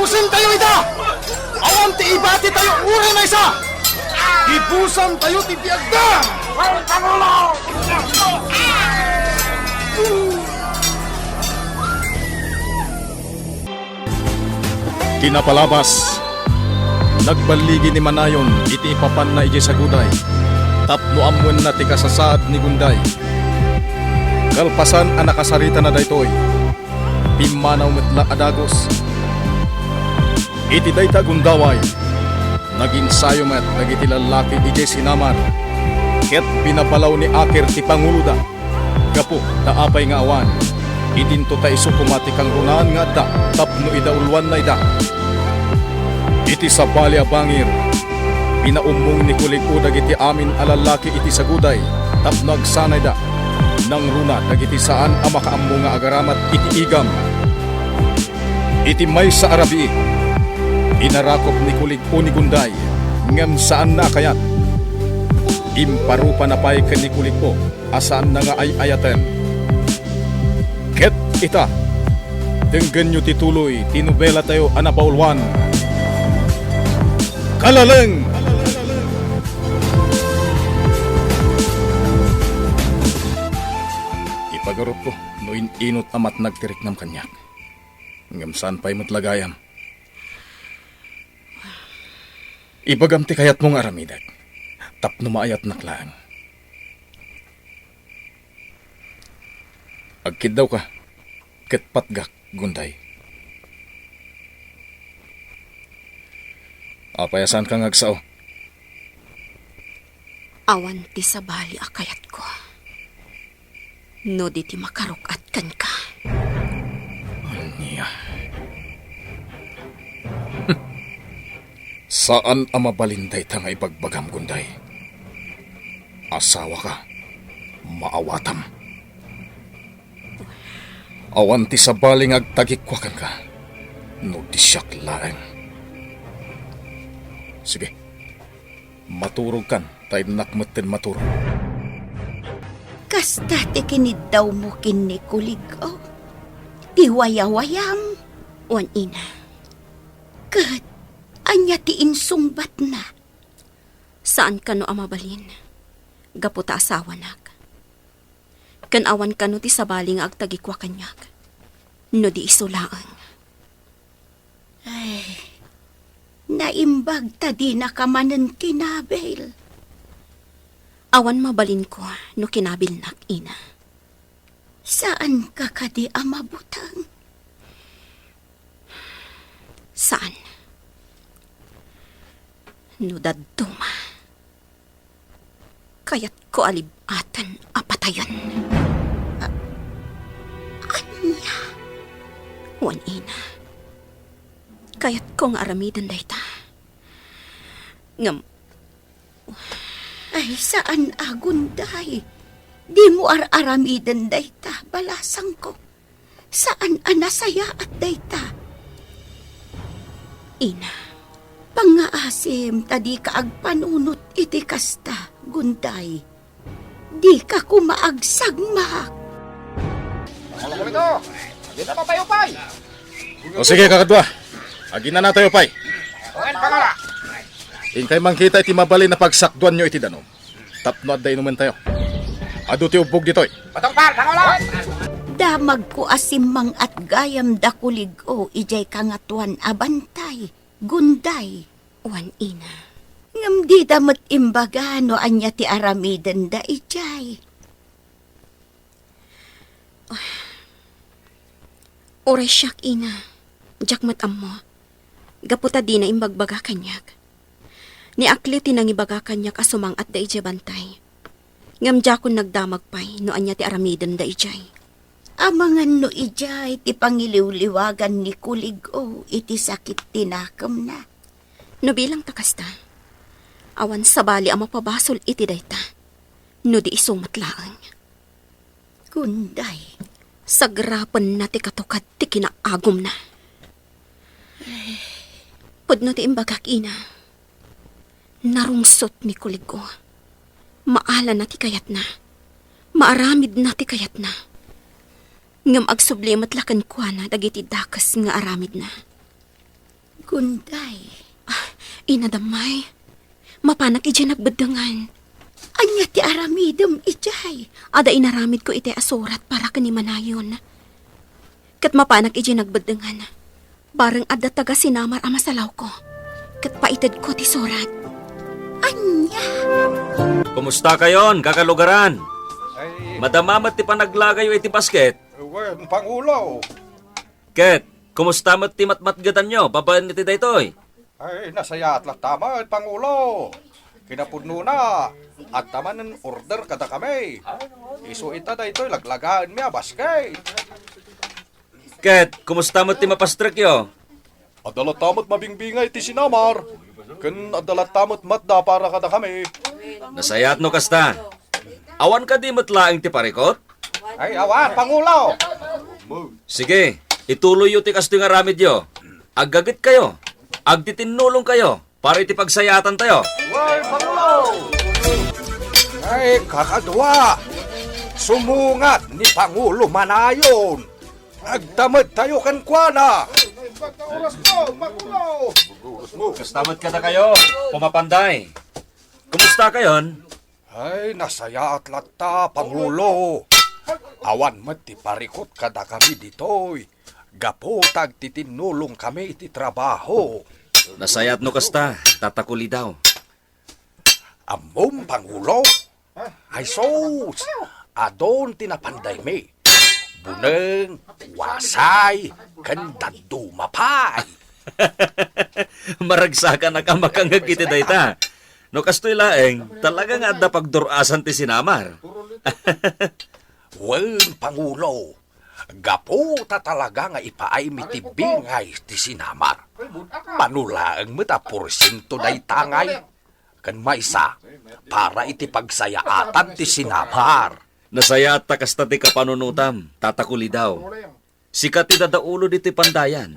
Tapusin tayo ita! Awan ti ibati tayo uri na isa! Ibusan tayo ti piagda! Kinapalabas, nagbaligi ni Manayon iti ipapan na ije sa guday. Tapno amwen na ti kasasaad ni Gunday. Kalpasan ang nakasarita na daytoy. Pimanaw metla adagos. Iti dayta gundaway. Naginsayo met dagiti lalaki ije sinaman. Ket pinapalaw ni Aker ti Pangulo da. Gapo taapay nga awan. Idinto ta iso kumati kang runaan nga da. Tapno idaulwan na ida. Iti sa balya bangir. Pinaumong ni kulig-o dagiti amin alalaki iti saguday. Tapno agsanay da. Nang runa dagiti saan ang makaammo nga agaramat iti igam. Iti may sa arabi. Inarakop ni kulig-o ni Gunday. Ngem saan na kayat. Imparupa na pa'y ka ni kulig-o. Asaan na nga ay ayaten. Ket ita. Denggan nyo tituloy. Tinubela tayo anapaulwan. Kalaleng! Ipagarup ko, no inot amat nagtirik ng kanyak. Ngam saan pa'y matlagayam. Ibagamti kayat mong aramidag. Tapno maayat naklaan. Agkid daw ka. Ket patgak, Gunday. Apayasan kang agsao. Awan ti sa bali akayat ko. No di ti makarukat kan ka. Anya. Saan ang mabalinday ta nga ipagbagam, Gunday? Asawa ka. Maawatam. Awan ti sa baling agtagikwakan ka. No di siyak laeng. Sige. Maturog kan. Tayo nakmatin maturog. Kasta ti kinid daw mo kinikulig o. Ti wayawayam. Wan ina. Kat, anya ti insungbat na. Saan ka no amabalin? Gaputa asawa nak. Kan awan ka no ti sabali nga agtagikwa kanyak. No di isulaang. Ay, naimbag ta di nakamanan kinabel. Awan mabalin ko no kinabil nak ina. Saan ka kadi amabutang? Saan? No daduma. Kaya't ko alibatan apatayon. Anya? Wan ina. Kaya't kong aramidan dayta. Ngam, Ay, saan agunday? Di mo ar-aramidan dayta, balasang ko. Saan anasaya at dayta? ina. Pangaasim, tadi ka agpanunot iti kasta, gunday. Di ka kumaagsagmak. O sige, kakadwa. Agin na tayo, pay. Ingkay mangkita iti mabalin na pagsakduan nyo iti danom. Tapno at dainuman tayo. Ado ti ubog ditoy. Damag ko asimang at gayam da kulig o ijay kangatuan abantay, gunday. Wan ina. Ngam di damat imbaga no anya ti aramiden da ijay. Oray siyak ina. Jak matam mo. Gaputa di na imbagbaga kanyak. Ni akli tinangibaga kanyak asumang at da ijay bantay. Ngam jakon nagdamag pay no anya ti aramiden da ijay. Amangan no ijay ti pangiliw-liwagan ni kulig o iti sakit tinakam na. No bilang takasta. Awan sa bali ang mapabasol iti dayta. No di isumatlaang. Gunday. Sagrapan na ti katukad ti kinaagom na. Pudno ti imbagak ina. Narungsot ni kulig ko. Maala na ti kayat na. Maaramid na ti kayat na. Ngam agsublimat lakan kwa na dagiti dakas nga aramid na. Gunday. Inadamay. Mapanak iti nagbedengan. Anya ti aramidem ijay. Ada inaramid ko iti asurat para kanimanayon. Kat mapanak iti nagbedengan. Bareng ada taga sinamar ama salaw ko. Kat paitid ko ti surat. Anya. Kumusta kayon, kakalugaran? Madamamat ti panaglagayo iti basket. Wen, Pangulo. Ket, kumusta mat ti matmatgatan nyo? Babaen iti daytoy. Ay, nasaya at tama, Pangulo. Kinapudno na. At taman ng order kada kami. Iso ita da ito'y laglagaan miya basket. Ket, kumusta mat ti mapastrek yo? Adalat tamot mabingbingay ti sinamar. Ken adalat tamot matda para kada kami. Nasayat no kasta. Awan ka di matlaing ti parikot? Ay, awan, Pangulo. Sige, ituloy yo ti kasto nga ramid yo. Aggagit kayo. Agtitinulong kayo para iti pagsayatan tayo. Ay, Pangulo. Ay, kakadwa. Sumungat ni Pangulo Manayon. Agdamad tayo kan kuana. Oras mo, Pangulo. Kastamat ka na kayo, pumapanday. Kumusta kayon? Ay, nasaya at lata, Pangulo. Awan mat ti parikot kada kami ditoy. Gapo tag titinulong kami iti trabaho. Nasayat no kasta, tatakuli daw. Amom, Pangulo. Ay, sos. Adon tinapanday mi. Buneng, wasay, kandad dumapay. Maragsakan na ka makangag iti dayta. No kastoy laeng, talaga nga adda pagdurasan ti sinamar. Wen, Pangulo. Gapo ta talaga nga ipaay mi ti bingay ti sinamar. Manulaang mo ta porsyento day tangay. Kan maisa, para iti pagsayaatan ti sinamar. Nasayat ta kasta ti kapanunutam, tatakuli daw. Sikat ti dadaulo diti pandayan.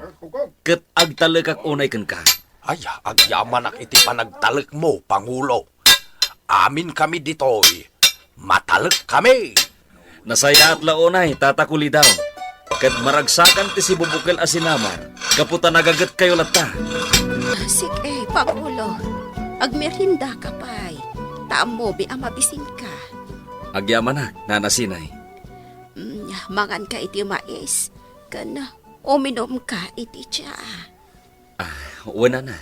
Ket agtalekak unay ken ka. Ay, agyaman ak iti panagtalek mo, Pangulo. Amin kami ditoy. Matalek kami. Nasayat launay, tatakuli daw. Ket maragsakan ti si bubukel a sinamar. Kaputa nagagat kayo latta. Sige, Pangulo. Agmerinda ka pa'y. Taamo bi amabising ka. Agyaman na, nanasinay. Mangan ka iti mais. Kana, uminom ka iti tsa. Wala na.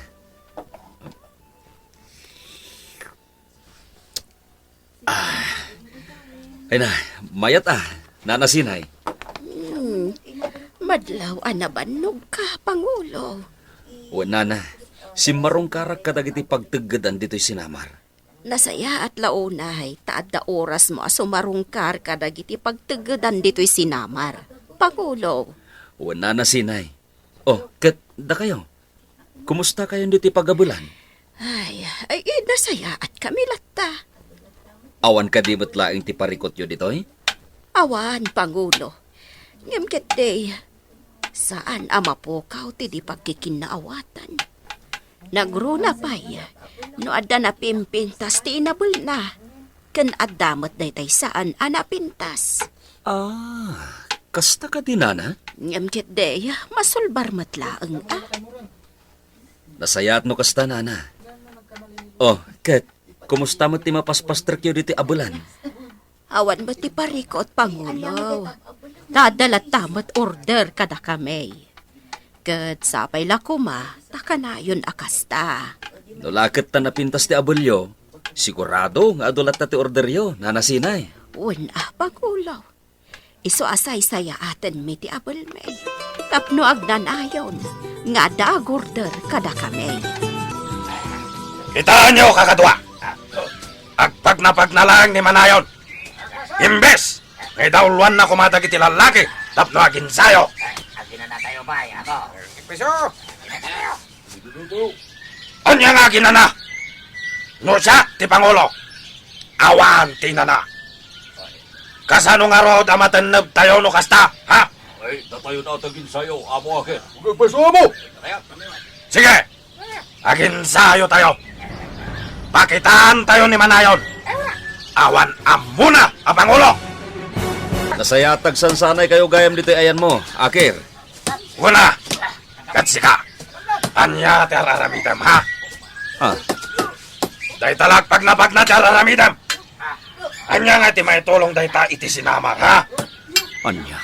Ay na, mayat nanasinay. Madlaw anabanog ka, Pangulo. Wala na, si marong karak kadagiti pagtaggadan dito'y sinamar. Nasaya at launay, taad da oras mo sumarungkar kadagiti pagtagadan dito'y sinamar. Pangulo. Wala na sinay. Oh, ket, da kayo. Kumusta kayo dito'y pagabulan? Ay, nasaya at kami latta. Awan ka di matlaing ti parikot yo dito'y? Awan, Pangulo. Ngimket day, saan ama po kao ti di pagkikinaawatan? Nagruna pa'y, no adda na pimpintas ti inabul na. Kan adamot day tay saan anapintas. Kasta ka din na? Ngimket day, masulbar matlaang Nasayat no kasta nana. Oh, ket, kumusta mo ti mapaspastrek yo dito'y abulan? Awan mo ti parikot, Pangulo. Dadalat tamat order kada kami. Kat sapay lakuma, takanayon akasta. Nulakit ta napintas ti abulyo, sigurado nga adulat ta ti order yo, nanasinay. Pangulo. Iso asay saya aten mi ti abul me. Tapno agnanayon, nga da order kada kami. Kitaan nyo, kakadwa. Agpag na lang ni Manayon. Imbes, ngay dauluan na kumadag iti lalaki, tapno agin sayo. Agin na tayo ba, ako? Piso! Anya nga ginana? No siya, ti Pangulo. Awan, tinana. Kasano nga ro damatanab tayo no kasta, ha? Ay, datayo na tagin sayo, amo akin. Piso mo! Sige, agin sayo tayo. Pakitaan tayo ni Manayon. Awan amuna, ang Pangulo. Nasayatag sansanay kayo gayam dito'y ayan mo, Akir. Wala, katsika. Anya ti araramidam, ha? Ah, Day talagpag na ti araramidam. Anya nga ti maitulong day ta iti sinamar, ha? anya.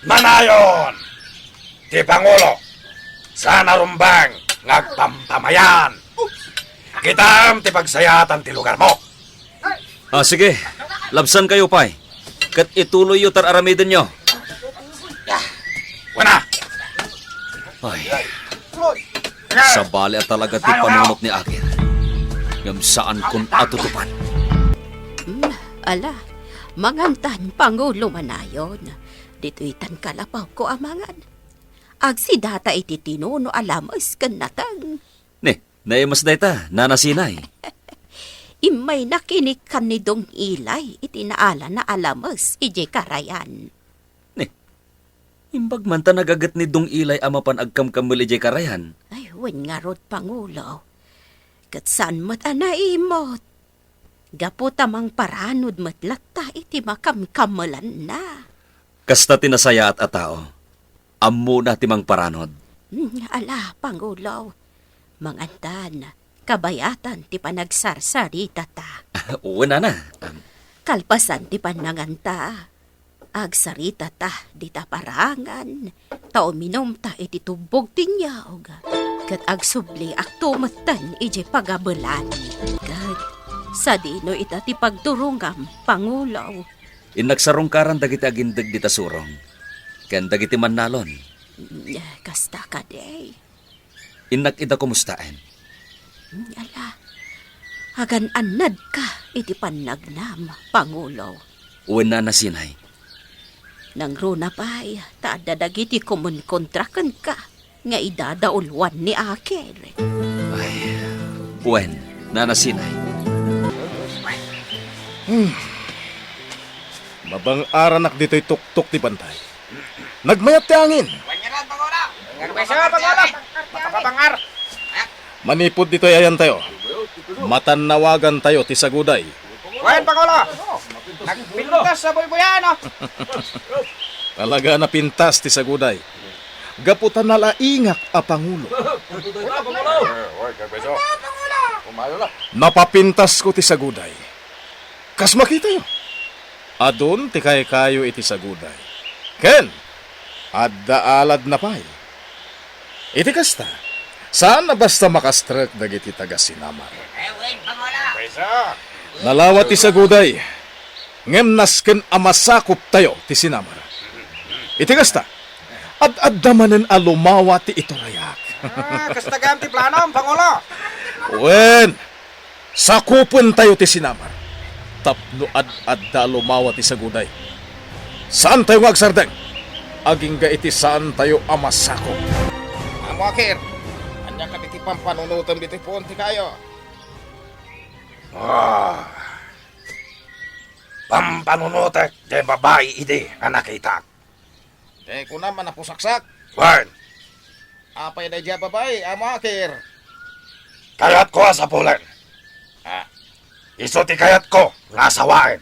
Manayon! Ti Pangulo, sa narumbang ngagpampamayan. Kitam ti pagsayatan ti lugar mo. Ah, sige. Labsan kayo, pay. Kat ituloy yung tar-aramidin nyo. Wana! Ay, sa bali at talaga ti panunot ni Akir. Ngam saan kun atutupan. Ala, mangantan Pangulo manayon. Dito'y kalapaw ko amangan. Agsidata iti tinuno alamos kan natang. Ne, naimas dayta, nanasinay. Imay nakinik kan ni Dong Ilay iti naala na alamos ije karayan. Ne, imbag man ta nagagat ni Dong Ilay amapan agkamkamul ije karayan. Ay, wen nga rod Pangulo. Kat saan mat anaimot. Gapo tamang paranod matlatta iti makamkamalan na. Kasta tinasaya at atao. Ammo na timang paranod. Ala, Pangulo. Mangantan, kabayatan ti panagsarsarita ta. Una na. Kalpasan ti pananganta. Agsarita ta, di ta parangan. Tao minom ta iti tubog tinyawg. Kat agsubli aktumatan iti pagabelan. Kat sa dino ita ti pagturungam, Pangulo. Inagsarungkaran dagiti agindag di tasurong. Ken dagiti mannalon. Kasta ka day. Inak ida kumustaan. Ala, hagan anad ka iti panagnam, Pangulo. Una na sinay. Nang runa pa'y, taadadagiti kumunkontrakan ka, nga idadaulwan ni Akir. Ay, wen, nanasinay. Mabang aranak dito'y tuktok ti bantay. Nagmayat ti angin. Manipod dito'y ayan tayo. Matanawagan tayo ti saguday. Wen, Pangulo! Nagpintas sa boy-boyan, oh! Talaga na pintas ti saguday. Gaputan na laingak a Pangulo. Napapintas ko ti saguday. Kas makita yo. Adon ti kayo iti saguday. Ken, adda alad na pay. Iti kasta, saan na basta makastrek dagiti taga Sinamar. Wen, Pangulo! Nalawat ti saguday. Ngem nasken amasakop tayo ti Sinamar. Iti kasta, ad-addamanen a lumawa ti itorayak. Kastagam ti planom, Pangulo! Wen, sakupon tayo ti Sinamar. Tapno ad-adda lumawa ti saguday. Saan tayo agsardeng? Aging ga iti saan tayo amasakop. Amo, Akir! Anya ka diti pampanunutom diti punti kayo. Pampanunutek de babae ide nga nakita. Ko naman napusaksak. Wen, Apay na dya babay, amo, Akir! kayat ko sa pulen. Iso ti kayat ko nga asawain.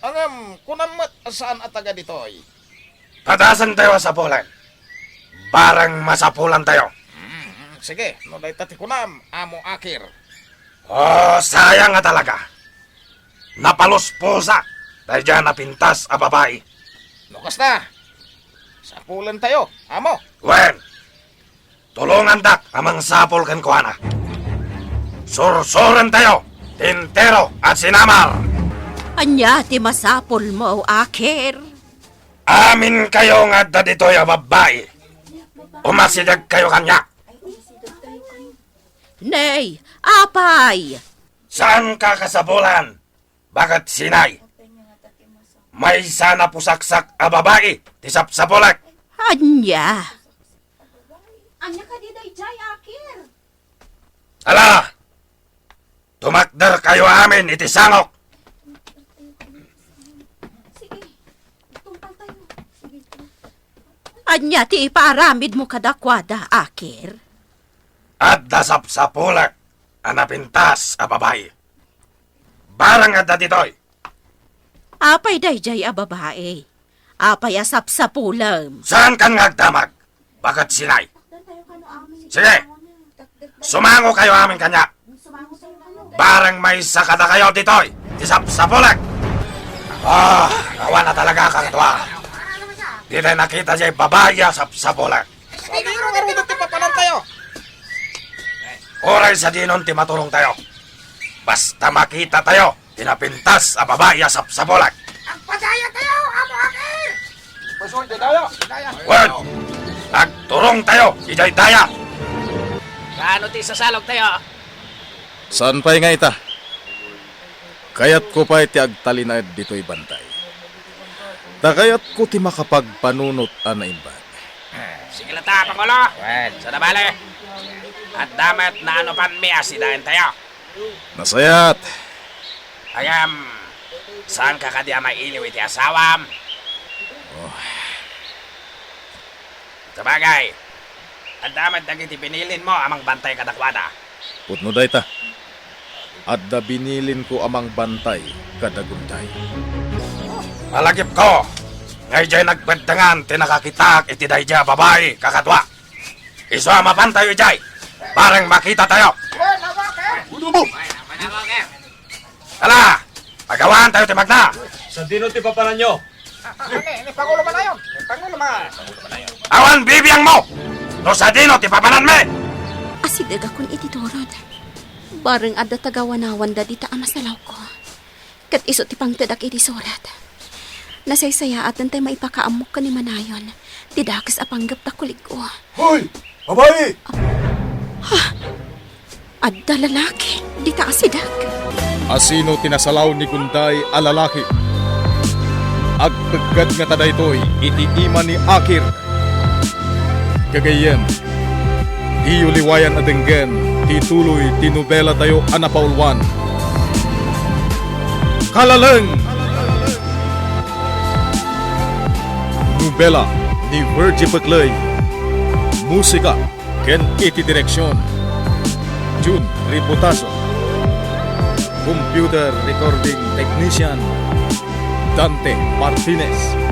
Angam, kunamat saan ataga ditoy? Padasan tayo sa pulen. Barang masapulan tayo. Sige, no day tati kunam, amo, Akir. Oh, sayang nga talaga. Napalos pusa. Dahil dyan napintas a babae. Lukas na! Sa pulan tayo, amo! Wen, tulungan dak amang sapol kan kuana. Sursuran tayo, Tintero at Sinamar. Anya ti masapol mo, Akir. Amin kayo nga da dito'y a babae. Umasidag kayo kanya. Nay, apay! Saan ka kasabulan? Bakit sinay? May sana pusaksak a babae, tisap sa bulak. Anya? Anya ka di day jay, Akir? Ala! Tumakder kayo amin, itisangok. Anya ti iparamid mo kadakwada, Akir? At dasap sa bulak, anapintas a babae. Barang at dito'y. Apay dayjay a babae. Apay asap sa pulam. Saan kan ngagdamag? Bakit sinay? Sige, Sumango kayo amin kanya. Barang may sakada kayo ditoy. Tisap-sapulag. Awa na talaga kakatwa. Di tayo nakita dyan babaya sa-sapulag. Hindi rin marunong tipapanan tayo. Oray sa dinon ti matulong tayo. Basta makita tayo, tinapintas a babaya sa-sapulag. Ang padaya tayo, amo akin! Pasuy, daya. Word! Nagturong tayo, ijay daya. Gaano ti sasalog tayo? Saan pa'y nga ita? Kayat ko pa iti agtalinaid dito'y bantay. Takayat ko ti makapagpanunot na imbag. Sige lang ta, Pangulo. Sa nabali. At damat na ano pan mi asidahin tayo. Nasayat, Agam, saan ka kadi mailiw iti asawam? Sabagay, at damat dagiti pinilin mo amang bantay kadakwada. putno day ta. Adda binilin ko amang bantay kadaguntay. Malagip ko. Ngay jay nagbendangan, tinakakitak iti dayja babae, kakatwa. Iso amapan tayo ijay. Parang makita tayo. Tala, pagawaan tayo timagna. Sa dino ti papanan nyo? Ini Pangulo man na yun. Pangulo man. Awan bibiyang mo. No sa dino, tipapanan me. Asidag akong iti turod. Bareng adda tagawanawan da dita amasalaw ko. Kat iso ti pangtadak iti surat. Nasaysaya at nantay maipakaamok ka ni Manayon. Tidakas apanggap ta kulig ko. Hoy! Babae! Adda lalaki, dita asidag. Asino tinasalaw ni Gunday a lalaki? Agpagad nga taday to'y iti ima ni Akir. Kagayem, di uliwayan adenggen, tituloy tinubela tayo anapaulwan. Kalaleng! Nubela ni Virgie Paclay. Musika, ken iti direksyon. June Riputaso. Computer Recording Technician Dante Martinez.